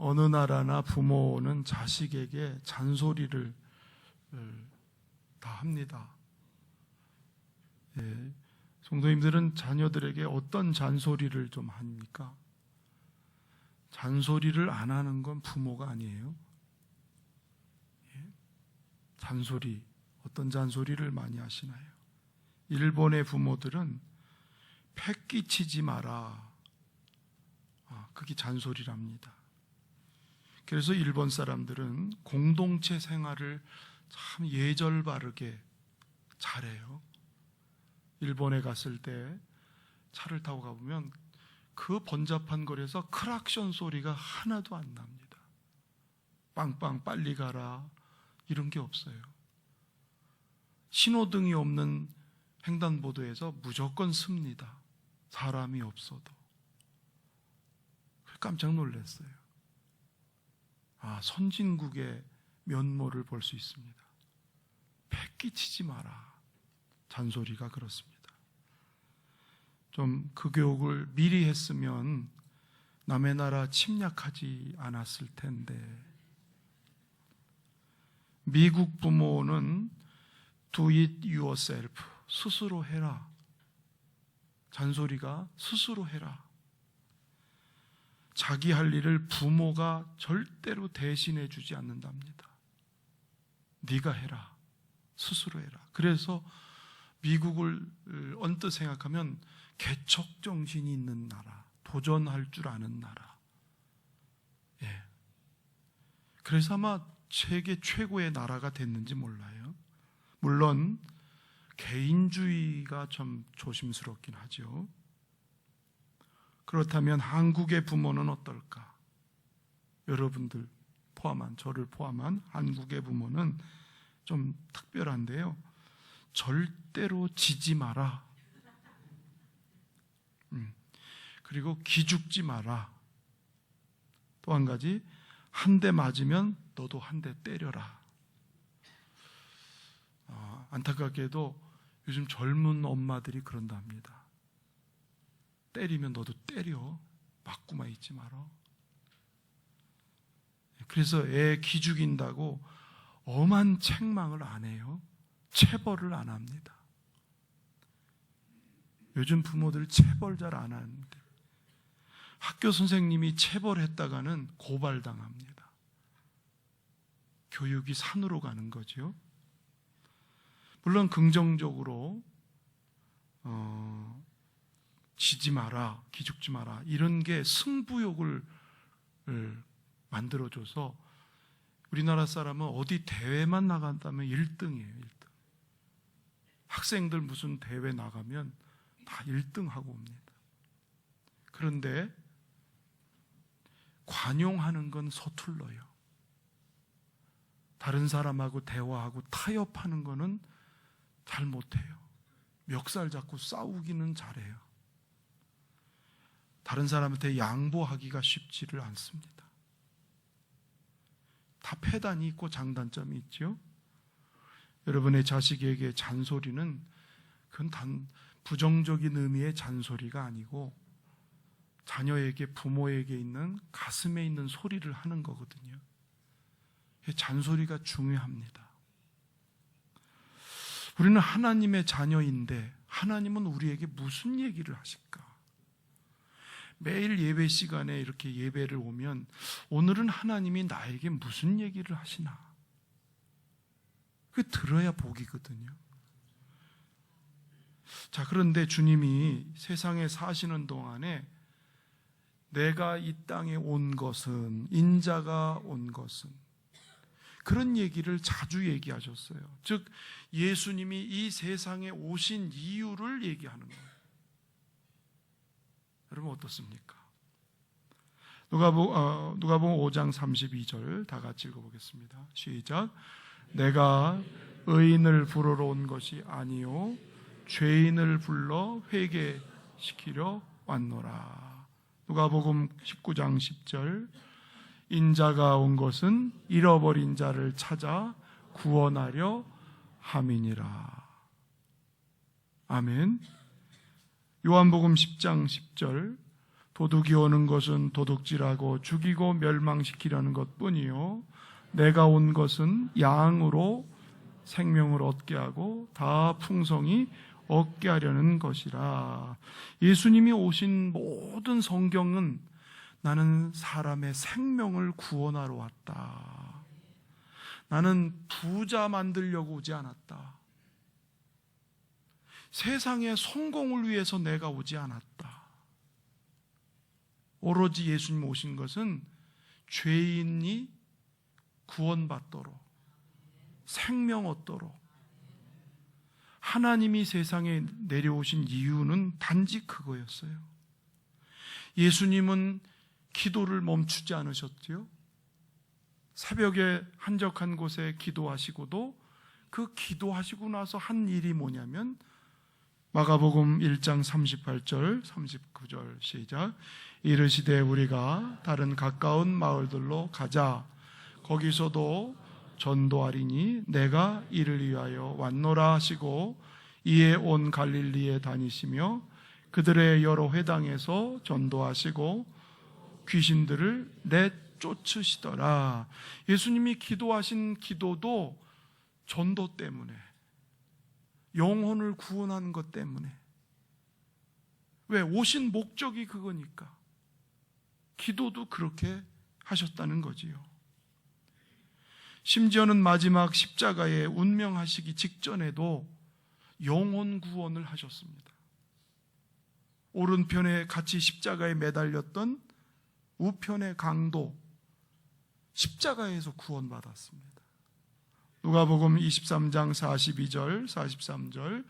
어느 나라나 부모는 자식에게 잔소리를 다 합니다. 예, 성도님들은 자녀들에게 어떤 잔소리를 좀 합니까? 잔소리를 안 하는 건 부모가 아니에요. 예, 잔소리, 어떤 잔소리를 많이 하시나요? 일본의 부모들은 패끼치지 마라. 그게 잔소리랍니다. 그래서 일본 사람들은 공동체 생활을 참 예절 바르게 잘해요. 일본에 갔을 때 차를 타고 가보면 그 번잡한 거리에서 크락션 소리가 하나도 안 납니다. 빵빵 빨리 가라 이런 게 없어요. 신호등이 없는 횡단보도에서 무조건 씁니다. 사람이 없어도. 깜짝 놀랐어요. 선진국의 면모를 볼 수 있습니다. 패끼치지 마라. 잔소리가 그렇습니다. 좀 그 교육을 미리 했으면 남의 나라 침략하지 않았을 텐데. 미국 부모는 do it yourself, 스스로 해라. 잔소리가 스스로 해라. 자기 할 일을 부모가 절대로 대신해 주지 않는답니다. 네가 해라. 스스로 해라. 그래서 미국을 언뜻 생각하면 개척정신이 있는 나라, 도전할 줄 아는 나라. 예. 그래서 아마 세계 최고의 나라가 됐는지 몰라요. 물론 개인주의가 좀 조심스럽긴 하죠. 그렇다면 한국의 부모는 어떨까? 여러분들 포함한, 저를 포함한 한국의 부모는 좀 특별한데요. 절대로 지지 마라. 그리고 기죽지 마라. 또 한 가지, 한 대 맞으면 너도 한 대 때려라. 안타깝게도 요즘 젊은 엄마들이 그런답니다. 때리면 너도 때려. 맞고만 있지 마라. 그래서 애 기죽인다고 엄한 책망을 안 해요. 체벌을 안 합니다. 요즘 부모들 체벌 잘 안 하는데 학교 선생님이 체벌했다가는 고발당합니다. 교육이 산으로 가는 거죠. 물론 긍정적으로 지지 마라, 기죽지 마라 이런 게 승부욕을 만들어줘서 우리나라 사람은 어디 대회만 나간다면 1등이에요. 1등. 학생들 무슨 대회 나가면 다 1등하고 옵니다. 그런데 관용하는 건 서툴러요. 다른 사람하고 대화하고 타협하는 거는 잘 못해요. 멱살 잡고 싸우기는 잘해요. 다른 사람한테 양보하기가 쉽지를 않습니다. 다 폐단이 있고 장단점이 있죠. 여러분의 자식에게 잔소리는 그건 단 부정적인 의미의 잔소리가 아니고 자녀에게, 부모에게 있는 가슴에 있는 소리를 하는 거거든요. 잔소리가 중요합니다. 우리는 하나님의 자녀인데 하나님은 우리에게 무슨 얘기를 하실까? 매일 예배 시간에 이렇게 예배를 오면 오늘은 하나님이 나에게 무슨 얘기를 하시나? 그 들어야 복이거든요. 자, 그런데 주님이 세상에 사시는 동안에 내가 이 땅에 온 것은, 인자가 온 것은, 그런 얘기를 자주 얘기하셨어요. 즉 예수님이 이 세상에 오신 이유를 얘기하는 거예요. 여러분 어떻습니까? 누가복음 5장 32절 다 같이 읽어보겠습니다. 시작. 내가 의인을 부르러 온 것이 아니요 죄인을 불러 회개시키려 왔노라. 누가복음 19장 10절 인자가 온 것은 잃어버린 자를 찾아 구원하려 함이니라. 아멘. 요한복음 10장 10절 도둑이 오는 것은 도둑질하고 죽이고 멸망시키려는 것뿐이요 내가 온 것은 양으로 생명을 얻게 하고 다 풍성히 얻게 하려는 것이라. 예수님이 오신 모든 성경은 나는 사람의 생명을 구원하러 왔다. 나는 부자 만들려고 오지 않았다. 세상의 성공을 위해서 내가 오지 않았다. 오로지 예수님 오신 것은 죄인이 구원받도록, 생명 얻도록. 하나님이 세상에 내려오신 이유는 단지 그거였어요. 예수님은 기도를 멈추지 않으셨지요. 새벽에 한적한 곳에 기도하시고도 그 기도하시고 나서 한 일이 뭐냐면 마가복음 1장 38절 39절 시작. 이르시되 우리가 다른 가까운 마을들로 가자. 거기서도 전도하리니 내가 이를 위하여 왔노라 하시고 이에 온 갈릴리에 다니시며 그들의 여러 회당에서 전도하시고 귀신들을 내쫓으시더라. 예수님이 기도하신 기도도 전도 때문에, 영혼을 구원하는 것 때문에. 왜? 오신 목적이 그거니까. 기도도 그렇게 하셨다는 거지요. 심지어는 마지막 십자가에 운명하시기 직전에도 영혼 구원을 하셨습니다. 오른편에 같이 십자가에 매달렸던 우편의 강도, 십자가에서 구원받았습니다. 누가복음 23장 42절 43절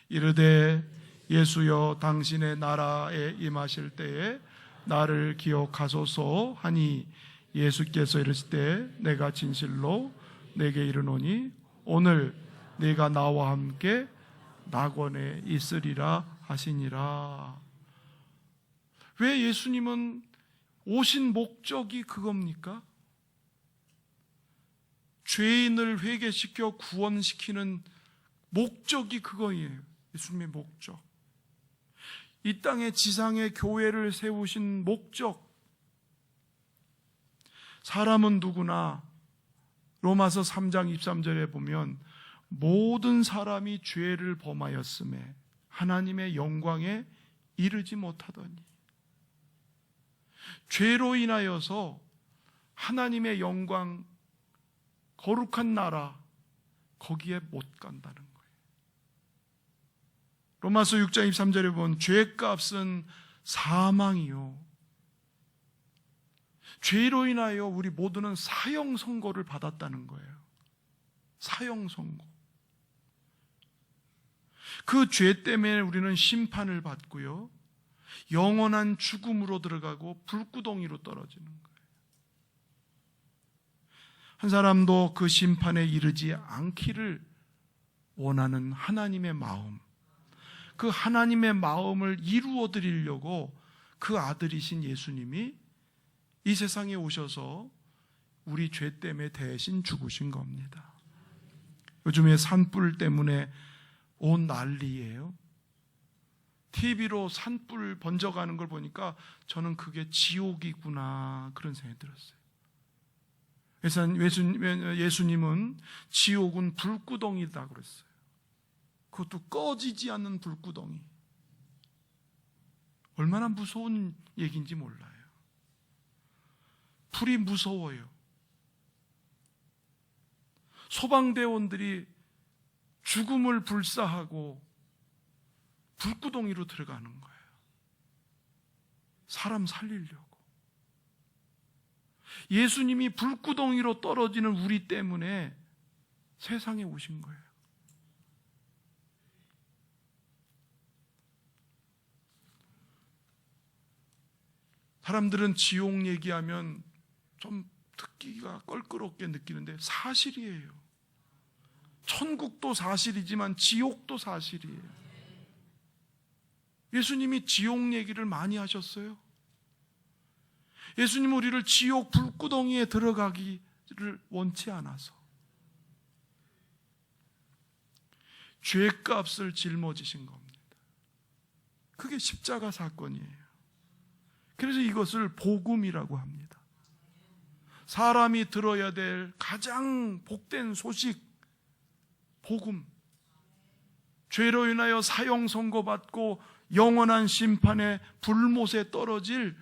이르되 예수여 당신의 나라에 임하실 때에 나를 기억하소서 하니 예수께서 이르시되 내가 진실로 내게 이르노니 오늘 네가 나와 함께 낙원에 있으리라 하시니라. 왜 예수님은 오신 목적이 그겁니까? 죄인을 회개시켜 구원시키는 목적이 그거예요. 예수님의 목적. 이 땅에 지상에 교회를 세우신 목적. 사람은 누구나 로마서 3장 23절에 보면 모든 사람이 죄를 범하였음에 하나님의 영광에 이르지 못하더니, 죄로 인하여서 하나님의 영광, 거룩한 나라, 거기에 못 간다는 거예요. 로마서 6장 23절에 보면 죄값은 사망이요, 죄로 인하여 우리 모두는 사형 선고를 받았다는 거예요. 사형 선고. 그 죄 때문에 우리는 심판을 받고요, 영원한 죽음으로 들어가고 불구덩이로 떨어지는 거예요. 한 사람도 그 심판에 이르지 않기를 원하는 하나님의 마음, 그 하나님의 마음을 이루어 드리려고 그 아들이신 예수님이 이 세상에 오셔서 우리 죄 때문에 대신 죽으신 겁니다. 요즘에 산불 때문에 온 난리예요. TV로 산불 번져가는 걸 보니까 저는 그게 지옥이구나 그런 생각이 들었어요. 그래서 예수님은 지옥은 불구덩이다 그랬어요. 그것도 꺼지지 않는 불구덩이. 얼마나 무서운 얘기인지 몰라요. 불이 무서워요. 소방대원들이 죽음을 불사하고 불구덩이로 들어가는 거예요. 사람 살리려고. 예수님이 불구덩이로 떨어지는 우리 때문에 세상에 오신 거예요. 사람들은 지옥 얘기하면 좀 듣기가 껄끄럽게 느끼는데 사실이에요. 천국도 사실이지만 지옥도 사실이에요. 예수님이 지옥 얘기를 많이 하셨어요. 예수님은 우리를 지옥 불구덩이에 들어가기를 원치 않아서 죄값을 짊어지신 겁니다. 그게 십자가 사건이에요. 그래서 이것을 복음이라고 합니다. 사람이 들어야 될 가장 복된 소식, 복음. 죄로 인하여 사형 선고받고 영원한 심판의 불못에 떨어질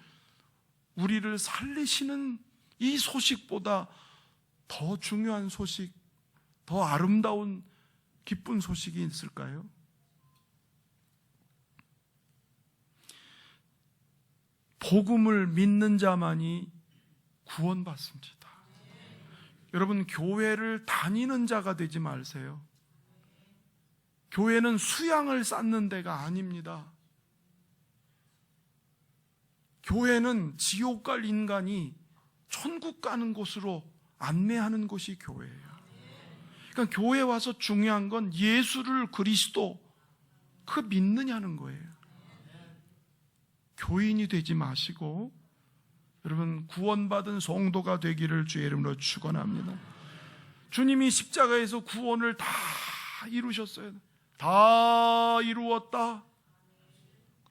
우리를 살리시는 이 소식보다 더 중요한 소식, 더 아름다운 기쁜 소식이 있을까요? 복음을 믿는 자만이 구원받습니다. 여러분, 교회를 다니는 자가 되지 마세요. 교회는 수양을 쌓는 데가 아닙니다. 교회는 지옥 갈 인간이 천국 가는 곳으로 안내하는 곳이 교회예요. 그러니까 교회 와서 중요한 건 예수를 그리스도 그 믿느냐는 거예요. 교인이 되지 마시고 여러분 구원받은 성도가 되기를 주의 이름으로 축원합니다. 주님이 십자가에서 구원을 다 이루셨어요. 다 이루었다.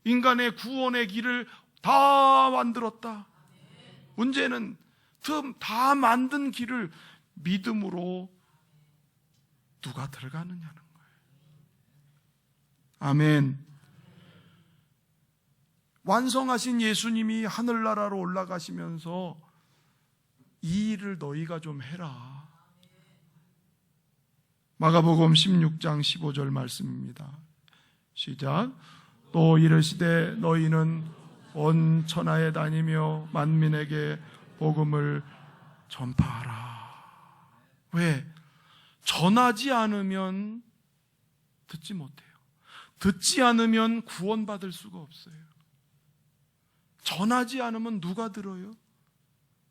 인간의 구원의 길을 다 만들었다. 문제는 다 만든 길을 믿음으로 누가 들어가느냐는 거예요. 아멘. 완성하신 예수님이 하늘나라로 올라가시면서 이 일을 너희가 좀 해라. 마가복음 16장 15절 말씀입니다. 시작. 또 이르시되 너희는 온 천하에 다니며 만민에게 복음을 전파하라. 왜? 전하지 않으면 듣지 못해요. 듣지 않으면 구원받을 수가 없어요. 전하지 않으면 누가 들어요?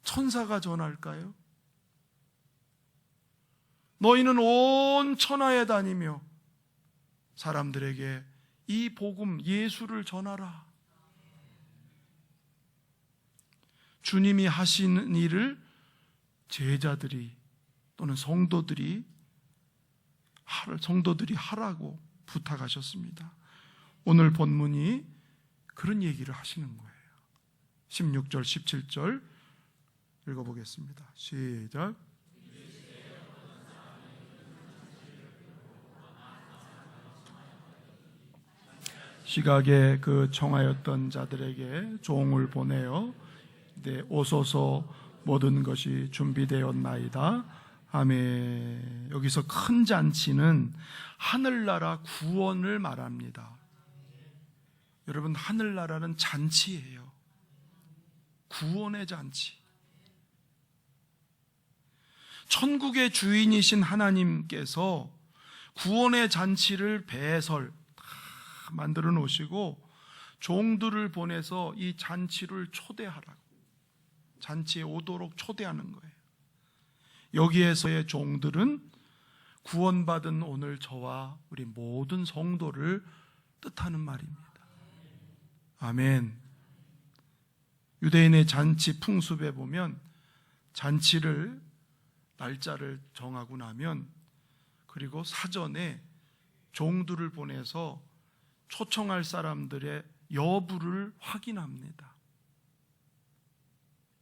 천사가 전할까요? 너희는 온 천하에 다니며 사람들에게 이 복음, 예수를 전하라. 주님이 하시는 일을 제자들이 또는 성도들이 하라고 부탁하셨습니다. 오늘 본문이 그런 얘기를 하시는 거예요. 16절, 17절 읽어보겠습니다. 시작. 시각에 그 청하였던 자들에게 종을 보내어 오소서 모든 것이 준비되었나이다. 아멘. 여기서 큰 잔치는 하늘나라 구원을 말합니다. 여러분, 하늘나라는 잔치예요. 구원의 잔치. 천국의 주인이신 하나님께서 구원의 잔치를 배설 만들어 놓으시고 종들을 보내서 이 잔치를 초대하라고, 잔치에 오도록 초대하는 거예요. 여기에서의 종들은 구원받은 오늘 저와 우리 모든 성도를 뜻하는 말입니다. 아멘. 유대인의 잔치 풍습에 보면 잔치를 날짜를 정하고 나면 그리고 사전에 종들을 보내서 초청할 사람들의 여부를 확인합니다.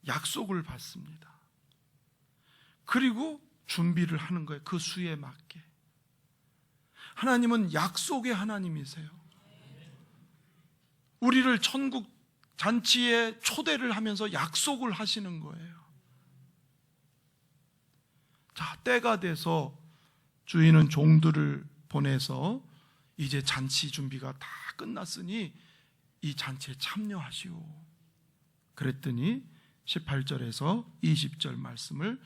약속을 받습니다. 그리고 준비를 하는 거예요. 그 수에 맞게. 하나님은 약속의 하나님이세요. 우리를 천국 잔치에 초대를 하면서 약속을 하시는 거예요. 자, 때가 돼서 주인은 종들을 보내서 이제 잔치 준비가 다 끝났으니 이 잔치에 참여하시오. 그랬더니 18절에서 20절 말씀을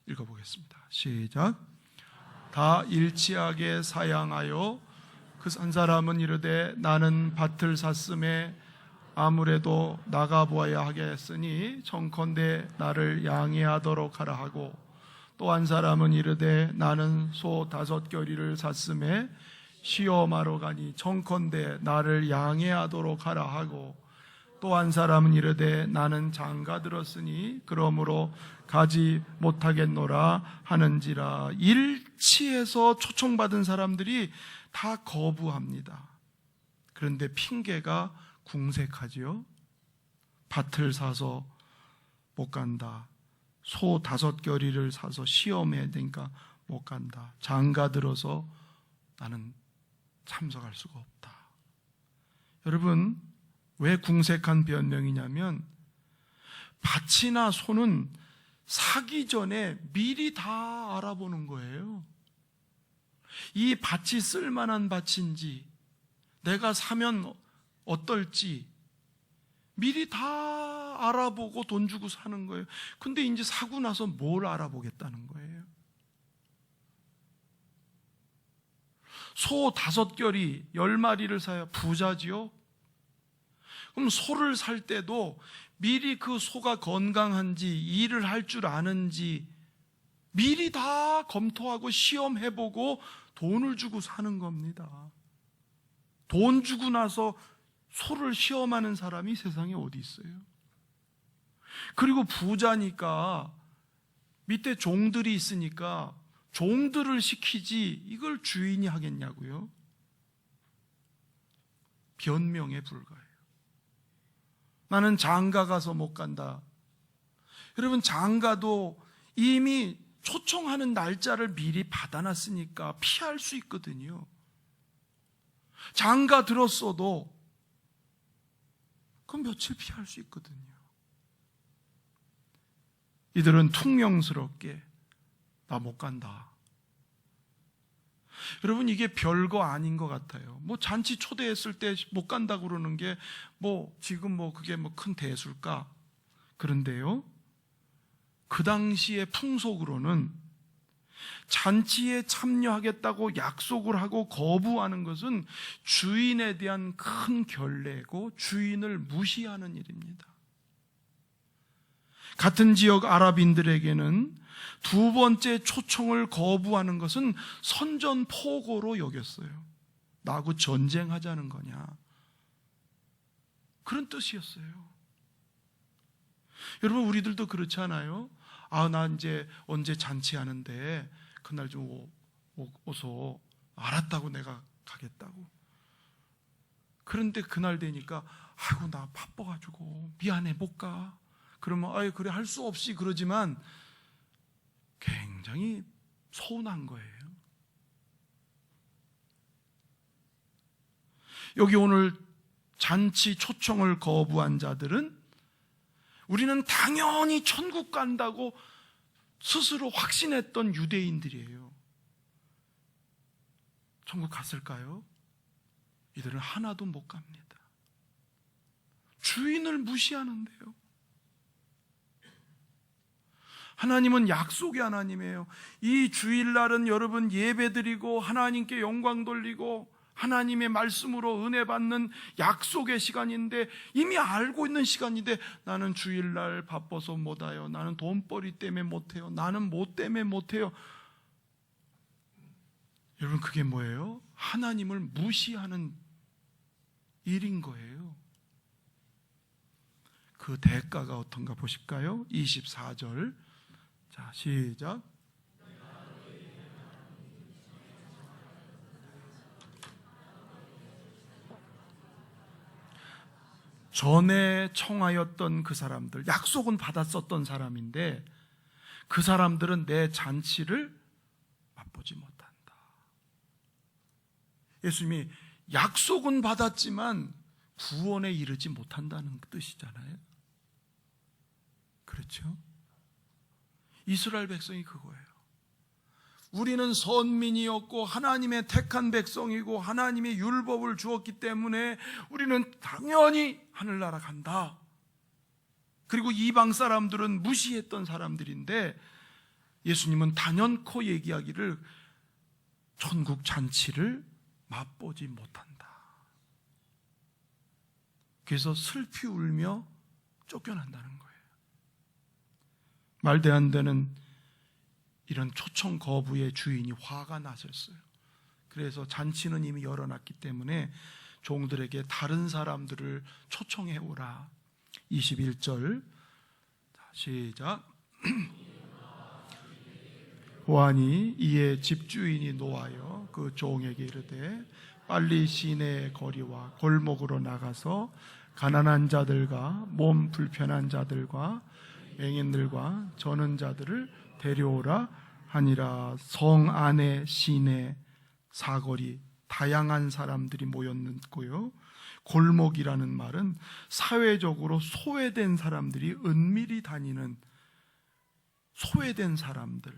읽어보겠습니다. 시작. 다 일치하게 사양하여 그 한 사람은 이르되 나는 밭을 샀음에 아무래도 나가보아야 하겠으니 청컨대 나를 양해하도록 하라 하고, 또 한 사람은 이르되 나는 소 5겨리를 샀음에 시험하러 가니 청컨대 나를 양해하도록 하라 하고, 또 한 사람은 이르되 나는 장가 들었으니 그러므로 가지 못하겠노라 하는지라. 일치해서 초청받은 사람들이 다 거부합니다. 그런데 핑계가 궁색하지요. 밭을 사서 못 간다. 소 5겨리를 사서 시험해야 되니까 못 간다. 장가 들어서 나는 참석할 수가 없다. 여러분, 왜 궁색한 변명이냐면 밭이나 소는 사기 전에 미리 다 알아보는 거예요. 이 밭이 쓸만한 밭인지, 내가 사면 어떨지 미리 다 알아보고 돈 주고 사는 거예요. 근데 이제 사고 나서 뭘 알아보겠다는 거예요? 소 5겨리 10마리를 사야 부자지요? 그럼 소를 살 때도 미리 그 소가 건강한지, 일을 할 줄 아는지 미리 다 검토하고 시험해보고 돈을 주고 사는 겁니다. 돈 주고 나서 소를 시험하는 사람이 세상에 어디 있어요? 그리고 부자니까 밑에 종들이 있으니까 종들을 시키지 이걸 주인이 하겠냐고요? 변명에 불과해요. 나는 장가 가서 못 간다. 여러분, 장가도 이미 초청하는 날짜를 미리 받아놨으니까 피할 수 있거든요. 장가 들었어도 그 며칠 피할 수 있거든요. 이들은 퉁명스럽게 나 못 간다. 여러분, 이게 별거 아닌 것 같아요. 뭐 잔치 초대했을 때 못 간다고 그러는 게 지금 그게 큰 대수일까? 그런데요, 그 당시의 풍속으로는 잔치에 참여하겠다고 약속을 하고 거부하는 것은 주인에 대한 큰 결례고 주인을 무시하는 일입니다. 같은 지역 아랍인들에게는 두 번째 초청을 거부하는 것은 선전포고로 여겼어요. 나하고 전쟁하자는 거냐, 그런 뜻이었어요. 여러분, 우리들도 그렇지 않아요? 나 이제 언제 잔치하는데 그날 좀 오소. 알았다고, 내가 가겠다고. 그런데 그날 되니까 아이고 나 바빠가지고 미안해 못 가. 그러면 그래 할 수 없이 그러지만 굉장히 서운한 거예요. 여기 오늘 잔치 초청을 거부한 자들은 우리는 당연히 천국 간다고 스스로 확신했던 유대인들이에요. 천국 갔을까요? 이들은 하나도 못 갑니다. 주인을 무시하는데요. 하나님은 약속의 하나님이에요. 이 주일날은 여러분 예배드리고 하나님께 영광 돌리고 하나님의 말씀으로 은혜 받는 약속의 시간인데, 이미 알고 있는 시간인데 나는 주일날 바빠서 못와요. 나는 돈벌이 때문에 못해요. 나는 뭐 때문에 못해요. 여러분, 그게 뭐예요? 하나님을 무시하는 일인 거예요. 그 대가가 어떤가 보실까요? 24절. 자, 시작. 전에 청하였던 그 사람들, 약속은 받았었던 사람인데 그 사람들은 내 잔치를 맛보지 못한다. 예수님이 약속은 받았지만 구원에 이르지 못한다는 뜻이잖아요. 그렇죠? 이스라엘 백성이 그거예요. 우리는 선민이었고 하나님의 택한 백성이고 하나님의 율법을 주었기 때문에 우리는 당연히 하늘나라 간다. 그리고 이방 사람들은 무시했던 사람들인데 예수님은 단연코 얘기하기를 천국 잔치를 맛보지 못한다. 그래서 슬피 울며 쫓겨난다는 거예요. 말도 안 되는 이런 초청 거부의 주인이 화가 나셨어요. 그래서 잔치는 이미 열어놨기 때문에 종들에게 다른 사람들을 초청해 오라. 21절 시작. 보아니 이에 집주인이 노하여 그 종에게 이르되 빨리 시내의 거리와 골목으로 나가서 가난한 자들과 몸 불편한 자들과 맹인들과 저는 자들을 데려오라 하니라. 성 안에 시내 사거리 다양한 사람들이 모였고요. 골목이라는 말은 사회적으로 소외된 사람들이 은밀히 다니는 소외된 사람들.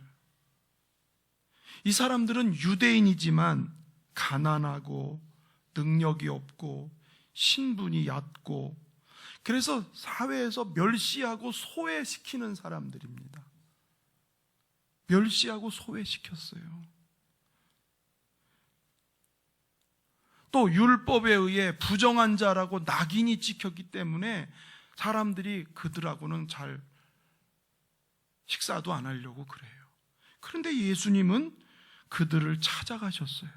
이 사람들은 유대인이지만 가난하고 능력이 없고 신분이 얕고 그래서 사회에서 멸시하고 소외시키는 사람들입니다. 멸시하고 소외시켰어요. 또 율법에 의해 부정한 자라고 낙인이 찍혔기 때문에 사람들이 그들하고는 잘 식사도 안 하려고 그래요. 그런데 예수님은 그들을 찾아가셨어요.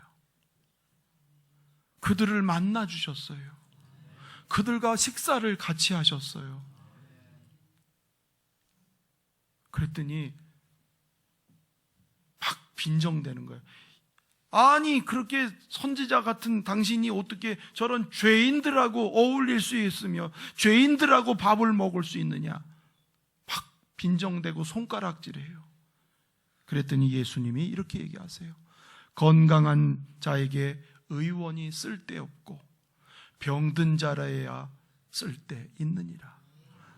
그들을 만나 주셨어요. 그들과 식사를 같이 하셨어요. 그랬더니 막 빈정대는 거예요. 아니, 그렇게 선지자 같은 당신이 어떻게 저런 죄인들하고 어울릴 수 있으며 죄인들하고 밥을 먹을 수 있느냐. 막 빈정대고 손가락질해요. 그랬더니 예수님이 이렇게 얘기하세요. 건강한 자에게 의원이 쓸데없고 병든 자라야 쓸데 있느니라.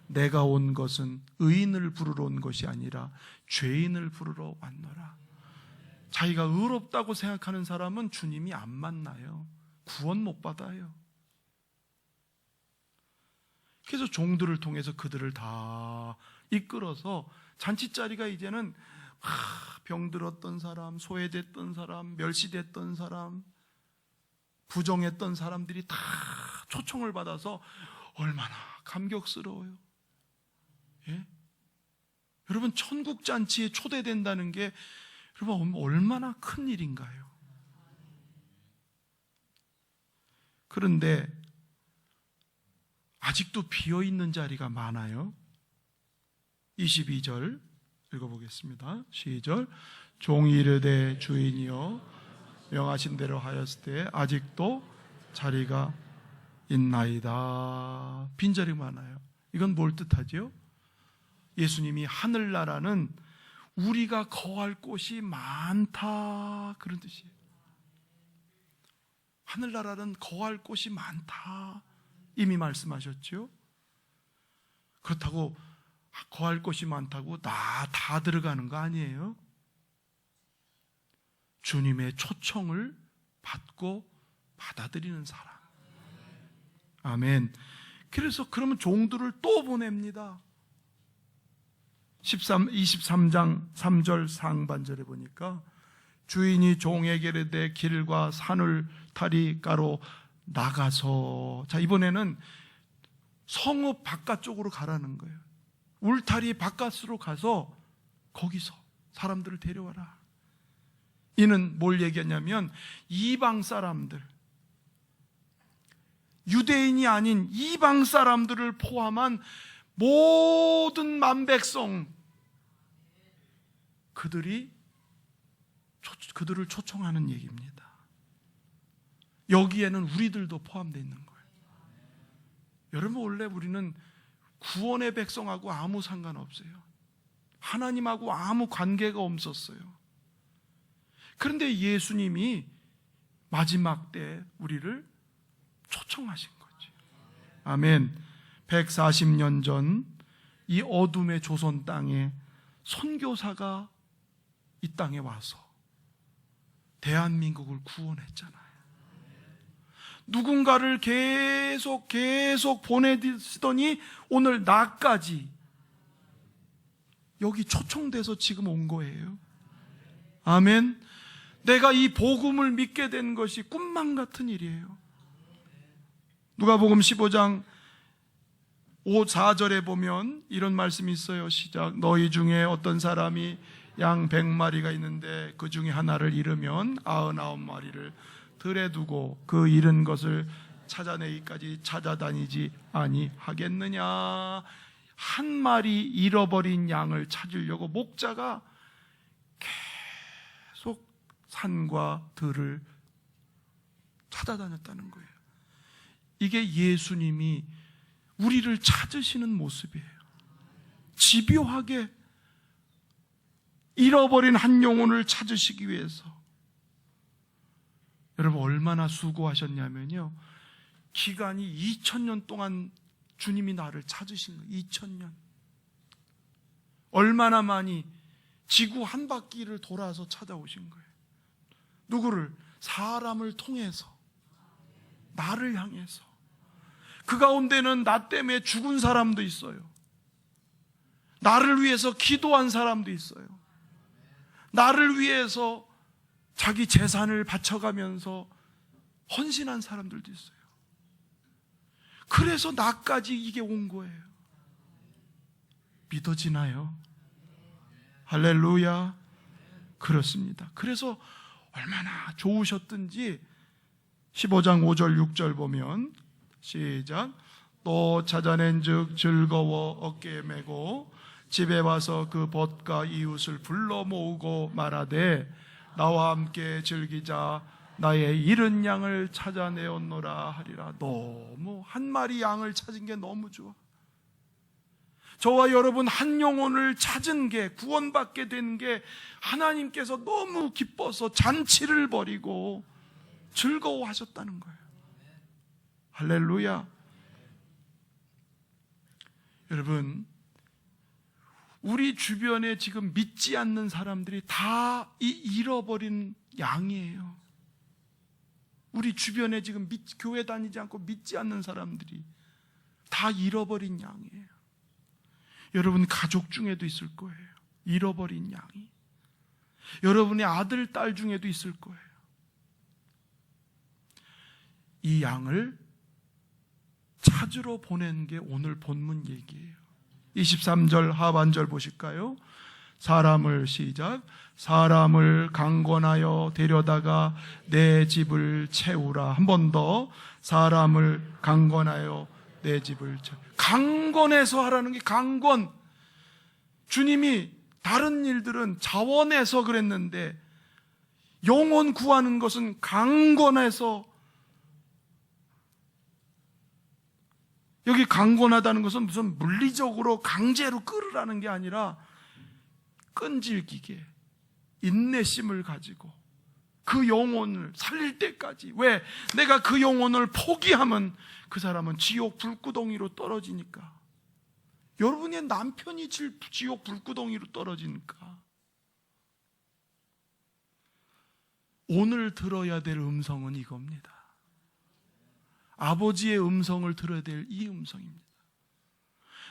내가 온 것은 의인을 부르러 온 것이 아니라 죄인을 부르러 왔노라. 자기가 의롭다고 생각하는 사람은 주님이 안 만나요. 구원 못 받아요. 그래서 종들을 통해서 그들을 다 이끌어서 잔치자리가 이제는 병들었던 사람, 소외됐던 사람, 멸시됐던 사람, 부정했던 사람들이 다 초청을 받아서 얼마나 감격스러워요. 예? 여러분, 천국 잔치에 초대된다는 게 여러분 얼마나 큰 일인가요? 그런데 아직도 비어있는 자리가 많아요. 22절 읽어보겠습니다. 시작. 종이 이르되 주인이여 명하신 대로 하였을 때 아직도 자리가 있나이다. 빈자리 많아요. 이건 뭘 뜻하죠? 예수님이 하늘나라는 우리가 거할 곳이 많다, 그런 뜻이에요. 하늘나라는 거할 곳이 많다 이미 말씀하셨죠. 그렇다고 거할 곳이 많다고 다 들어가는 거 아니에요. 주님의 초청을 받고 받아들이는 사람. 아멘. 그래서 그러면 종들을 또 보냅니다. 23장 3절 상반절에 보니까 주인이 종에게 이르되 길과 산울타리가로 나가서, 자, 이번에는 성읍 바깥쪽으로 가라는 거예요. 울타리 바깥으로 가서 거기서 사람들을 데려와라. 이는 뭘 얘기하냐면 이방 사람들, 유대인이 아닌 이방 사람들을 포함한 모든 만백성, 그들을 초청하는 얘기입니다. 여기에는 우리들도 포함되어 있는 거예요. 여러분, 원래 우리는 구원의 백성하고 아무 상관없어요. 하나님하고 아무 관계가 없었어요. 그런데 예수님이 마지막 때 우리를 초청하신 거죠. 아멘. 140년 전 이 어둠의 조선 땅에 선교사가 이 땅에 와서 대한민국을 구원했잖아요. 누군가를 계속 보내시더니 오늘 나까지 여기 초청돼서 지금 온 거예요. 아멘. 내가 이 복음을 믿게 된 것이 꿈만 같은 일이에요. 누가복음 15장 4절에 보면 이런 말씀이 있어요. 시작. 너희 중에 어떤 사람이 양 100마리가 있는데 그 중에 하나를 잃으면 99마리를 들에 두고 그 잃은 것을 찾아내기까지 찾아다니지 아니하겠느냐. 한 마리 잃어버린 양을 찾으려고 목자가 계속 산과 들을 찾아다녔다는 거예요. 이게 예수님이 우리를 찾으시는 모습이에요. 집요하게 잃어버린 한 영혼을 찾으시기 위해서. 여러분 얼마나 수고하셨냐면요, 기간이 2000년 동안 주님이 나를 찾으신 거예요. 2000년. 얼마나 많이 지구 한 바퀴를 돌아서 찾아오신 거예요. 누구를? 사람을 통해서, 나를 향해서. 그 가운데는 나 때문에 죽은 사람도 있어요. 나를 위해서 기도한 사람도 있어요. 나를 위해서 자기 재산을 바쳐가면서 헌신한 사람들도 있어요. 그래서 나까지 이게 온 거예요. 믿어지나요? 할렐루야. 그렇습니다. 그래서 얼마나 좋으셨든지 15장 5절 6절 보면, 시작. 또 찾아낸 즉 즐거워 어깨에 메고 집에 와서 그 벗과 이웃을 불러 모으고 말하되 나와 함께 즐기자. 나의 잃은 양을 찾아내었노라 하리라. 너무 한 마리 양을 찾은 게 너무 좋아. 저와 여러분 한 영혼을 찾은 게, 구원받게 된 게 하나님께서 너무 기뻐서 잔치를 벌이고 즐거워하셨다는 거예요. 할렐루야. 여러분, 우리 주변에 지금 믿지 않는 사람들이 다 이 잃어버린 양이에요. 우리 주변에 지금 교회 다니지 않고 믿지 않는 사람들이 다 잃어버린 양이에요. 여러분 가족 중에도 있을 거예요. 잃어버린 양이. 여러분의 아들, 딸 중에도 있을 거예요. 이 양을 찾으러 보낸 게 오늘 본문 얘기예요. 23절 하반절 보실까요? 사람을, 시작. 사람을 강권하여 데려다가 내 집을 채우라. 한 번 더. 사람을 강권하여 내 집을 채우라. 강권해서 하라는 게, 강권. 주님이 다른 일들은 자원해서 그랬는데 영혼 구하는 것은 강권해서. 여기 강권하다는 것은 무슨 물리적으로 강제로 끌으라는 게 아니라 끈질기게 인내심을 가지고 그 영혼을 살릴 때까지. 왜? 내가 그 영혼을 포기하면 그 사람은 지옥 불구덩이로 떨어지니까. 여러분의 남편이 지옥 불구덩이로 떨어지니까. 오늘 들어야 될 음성은 이겁니다. 아버지의 음성을 들어야 될 이 음성입니다.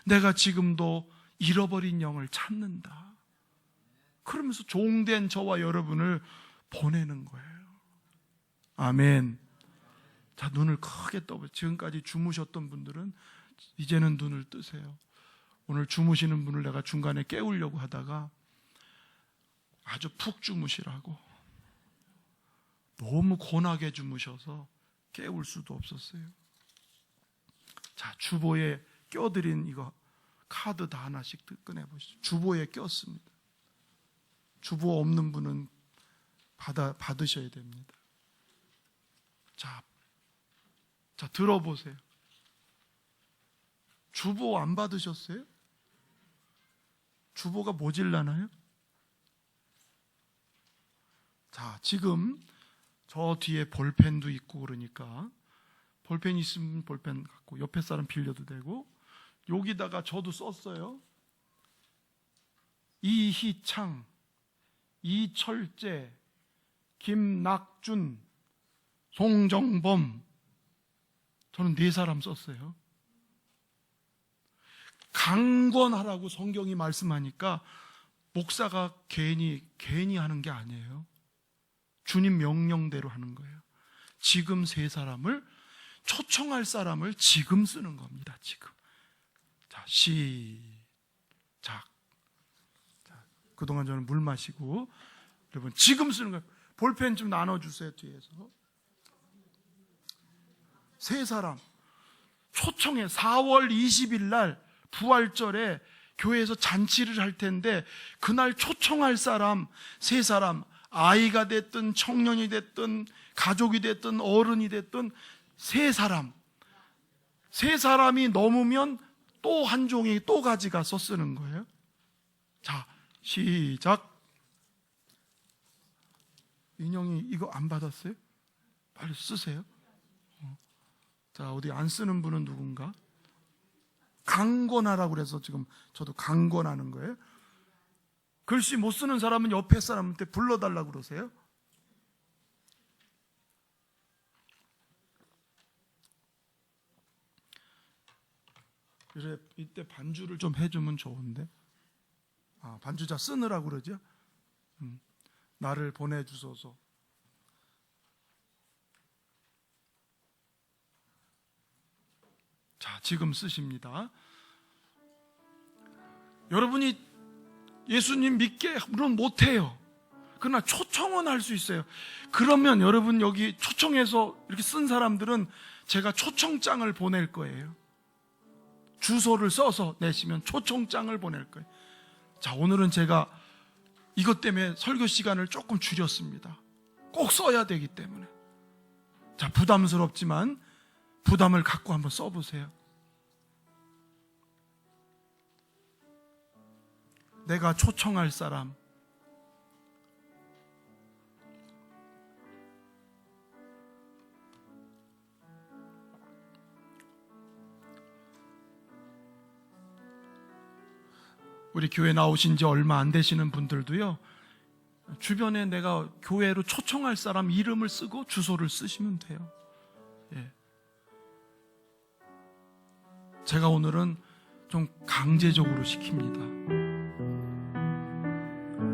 내가 지금도 잃어버린 영을 찾는다. 그러면서 종된 저와 여러분을 보내는 거예요. 아멘. 자, 눈을 크게 떠보세요. 지금까지 주무셨던 분들은 이제는 눈을 뜨세요. 오늘 주무시는 분을 내가 중간에 깨우려고 하다가 아주 푹 주무시라고, 너무 고나게 주무셔서 깨울 수도 없었어요. 자, 주보에 껴드린 이거 카드 다 하나씩 꺼내보시죠. 주보에 꼈습니다. 주보 없는 분은 받으셔야 됩니다. 자, 들어보세요. 주보 안 받으셨어요? 주보가 모질라나요? 자, 지금 저 뒤에 볼펜도 있고 그러니까 볼펜 있으면 볼펜 갖고 옆에 사람 빌려도 되고, 여기다가 저도 썼어요. 이희창, 이철재, 김낙준, 송정범, 저는 4사람 썼어요. 강권하라고 성경이 말씀하니까 목사가 괜히 하는 게 아니에요. 주님 명령대로 하는 거예요. 지금 3사람을, 초청할 사람을 지금 쓰는 겁니다. 지금. 자, 시작. 자, 그동안 저는 물 마시고, 여러분 지금 쓰는 거예요. 볼펜 좀 나눠주세요. 뒤에서 3사람 초청해. 4월 20일 날 부활절에 교회에서 잔치를 할 텐데 그날 초청할 사람 3사람, 아이가 됐든 청년이 됐든 가족이 됐든 어른이 됐든 3사람 세 사람이 넘으면 또 한 종이 또 가져가서 쓰는 거예요. 자, 시작. 인형이 이거 안 받았어요? 빨리 쓰세요. 자, 어디 안 쓰는 분은 누군가? 강권하라고 그래서 지금 저도 강권하는 거예요. 글씨 못 쓰는 사람은 옆에 사람한테 불러달라고 그러세요. 그래, 이때 반주를 좀 해주면 좋은데. 반주자 쓰느라고 그러죠. 나를 보내주소서. 자, 지금 쓰십니다. 여러분이 예수님 믿게 물론 못해요. 그러나 초청은 할 수 있어요. 그러면 여러분 여기 초청해서 이렇게 쓴 사람들은 제가 초청장을 보낼 거예요. 주소를 써서 내시면 초청장을 보낼 거예요. 자, 오늘은 제가 이것 때문에 설교 시간을 조금 줄였습니다. 꼭 써야 되기 때문에. 자, 부담스럽지만 부담을 갖고 한번 써보세요. 내가 초청할 사람. 우리 교회 나오신 지 얼마 안 되시는 분들도요, 주변에 내가 교회로 초청할 사람 이름을 쓰고 주소를 쓰시면 돼요. 예. 제가 오늘은 좀 강제적으로 시킵니다.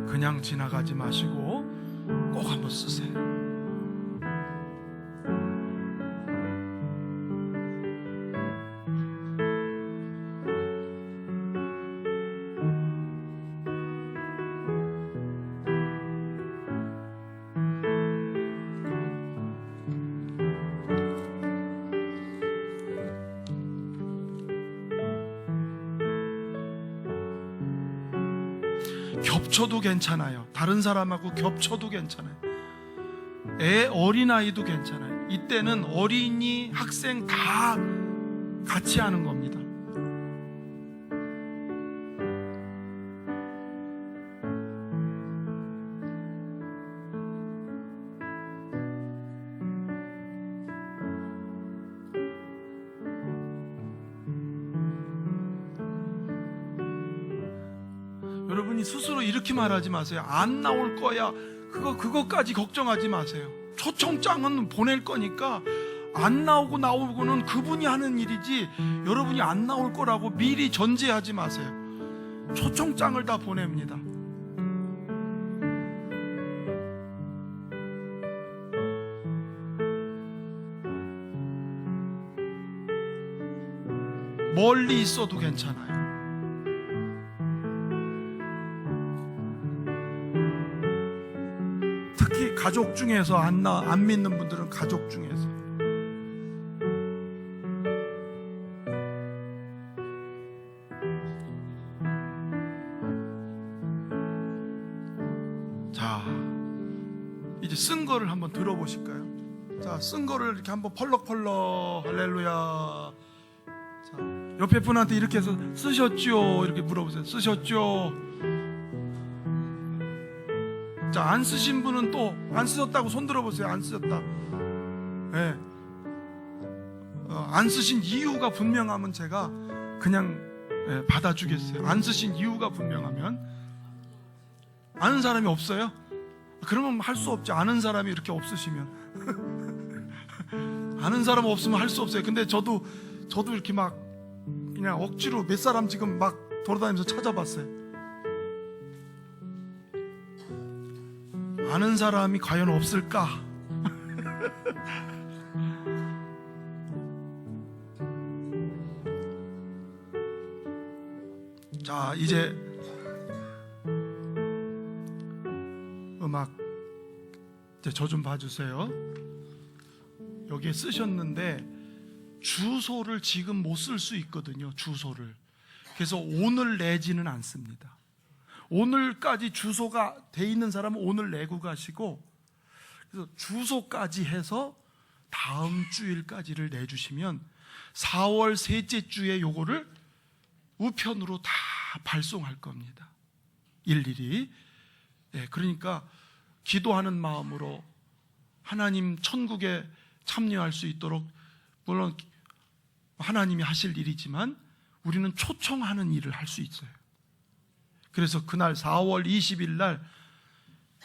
그냥 지나가지 마시고 꼭 한번 쓰세요. 겹쳐도 괜찮아요. 다른 사람하고 겹쳐도 괜찮아요. 어린아이도 괜찮아요. 이때는 어린이, 학생 다 같이 하는 겁니다. 여러분이 스스로 이렇게 말하지 마세요. 안 나올 거야. 그거까지 걱정하지 마세요. 초청장은 보낼 거니까 안 나오고 나오고는 그분이 하는 일이지 여러분이 안 나올 거라고 미리 전제하지 마세요. 초청장을 다 보냅니다. 멀리 있어도 괜찮아요. 특히 가족 중에서 안 믿는 분들은 가족 중에서. 자, 이제 쓴 거를 한번 들어보실까요? 자, 쓴 거를 이렇게 한번 펄럭펄럭. 할렐루야. 자, 옆에 분한테 이렇게 해서 쓰셨죠? 이렇게 물어보세요. 쓰셨죠? 자, 안 쓰신 분은 또 안 쓰셨다고 손 들어보세요. 안 쓰셨다. 네. 안 쓰신 이유가 분명하면 제가 그냥 받아주겠어요. 안 쓰신 이유가 분명하면. 아는 사람이 없어요? 그러면 할 수 없죠. 아는 사람이 이렇게 없으시면. 아는 사람 없으면 할 수 없어요. 근데 저도 이렇게 막 그냥 억지로 몇 사람 지금 막 돌아다니면서 찾아봤어요. 아는 사람이 과연 없을까? 자, 이제 음악 이제 저 좀 봐주세요. 여기에 쓰셨는데 주소를 지금 못 쓸 수 있거든요. 주소를. 그래서 오늘 내지는 않습니다. 오늘까지 주소가 돼 있는 사람은 오늘 내고 가시고, 그래서 주소까지 해서 다음 주일까지를 내주시면 4월 셋째 주에 요거를 우편으로 다 발송할 겁니다. 일일이. 그러니까 기도하는 마음으로 하나님 천국에 참여할 수 있도록, 물론 하나님이 하실 일이지만 우리는 초청하는 일을 할 수 있어요. 그래서 그날 4월 20일 날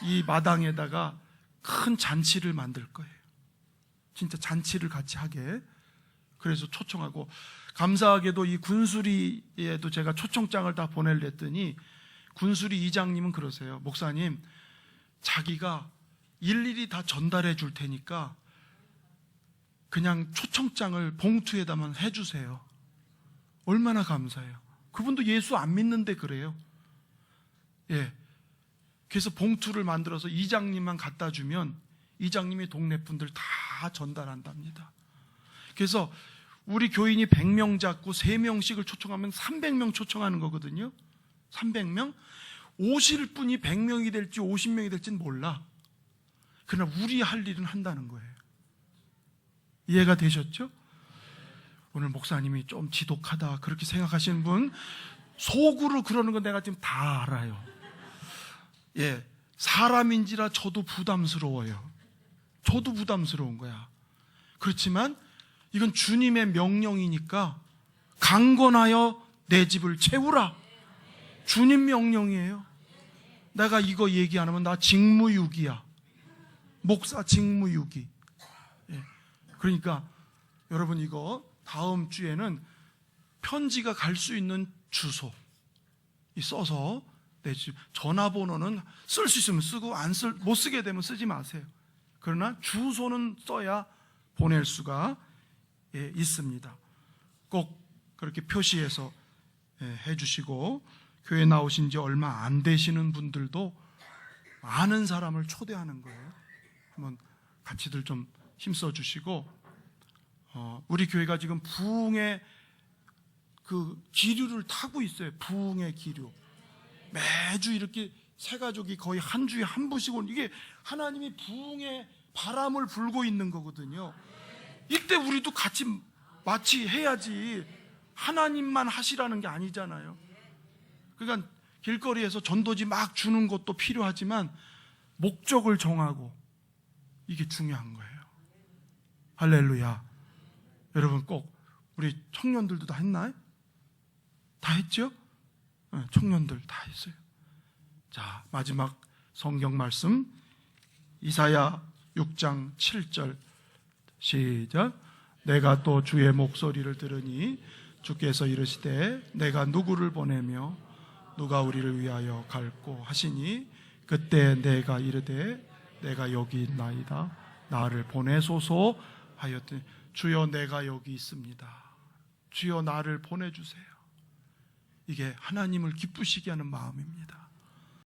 이 마당에다가 큰 잔치를 만들 거예요. 진짜 잔치를 같이 하게. 그래서 초청하고, 감사하게도 이 군수리에도 제가 초청장을 다 보내려 했더니 군수리 이장님은 그러세요. 목사님, 자기가 일일이 다 전달해 줄 테니까 그냥 초청장을 봉투에다만 해주세요. 얼마나 감사해요. 그분도 예수 안 믿는데 그래요. 그래서 봉투를 만들어서 이장님만 갖다 주면 이장님이 동네 분들 다 전달한답니다. 그래서 우리 교인이 100명 잡고 3명씩을 초청하면 300명 초청하는 거거든요. 300명? 오실 분이 100명이 될지 50명이 될지는 몰라. 그러나 우리 할 일은 한다는 거예요. 이해가 되셨죠? 오늘 목사님이 좀 지독하다 그렇게 생각하시는 분, 속으로 그러는 건 내가 지금 다 알아요. 사람인지라 저도 부담스러워요. 저도 부담스러운 거야. 그렇지만 이건 주님의 명령이니까 강건하여 내 집을 채우라. 주님 명령이에요. 내가 이거 얘기 안 하면 나 직무유기야. 목사 직무유기. 그러니까 여러분, 이거 다음 주에는 편지가 갈 수 있는 주소 써서 내 집 전화번호는 쓸 수 있으면 쓰고 못 쓰게 되면 쓰지 마세요. 그러나 주소는 써야 보낼 수가 있습니다. 꼭 그렇게 표시해서 해주시고, 교회 나오신 지 얼마 안 되시는 분들도 많은 사람을 초대하는 거예요. 한번 같이들 좀 힘써 주시고, 우리 교회가 지금 부흥의 그 기류를 타고 있어요. 부흥의 기류. 매주 이렇게 세 가족이 거의 한 주에 한 번씩 오는, 이게 하나님이 부흥의 바람을 불고 있는 거거든요. 이때 우리도 같이 마치 해야지, 하나님만 하시라는 게 아니잖아요. 그러니까 길거리에서 전도지 막 주는 것도 필요하지만 목적을 정하고, 이게 중요한 거예요. 할렐루야. 여러분, 꼭 우리 청년들도 다 했나요? 다 했죠? 청년들 다 했어요. 자, 마지막 성경 말씀 이사야 6장 7절 시작. 내가 또 주의 목소리를 들으니 주께서 이르시되 내가 누구를 보내며 누가 우리를 위하여 갈고 하시니 그때 내가 이르되 내가 여기 있나이다 나를 보내소서 하였더니, 주여 내가 여기 있습니다. 주여 나를 보내주세요. 이게 하나님을 기쁘시게 하는 마음입니다.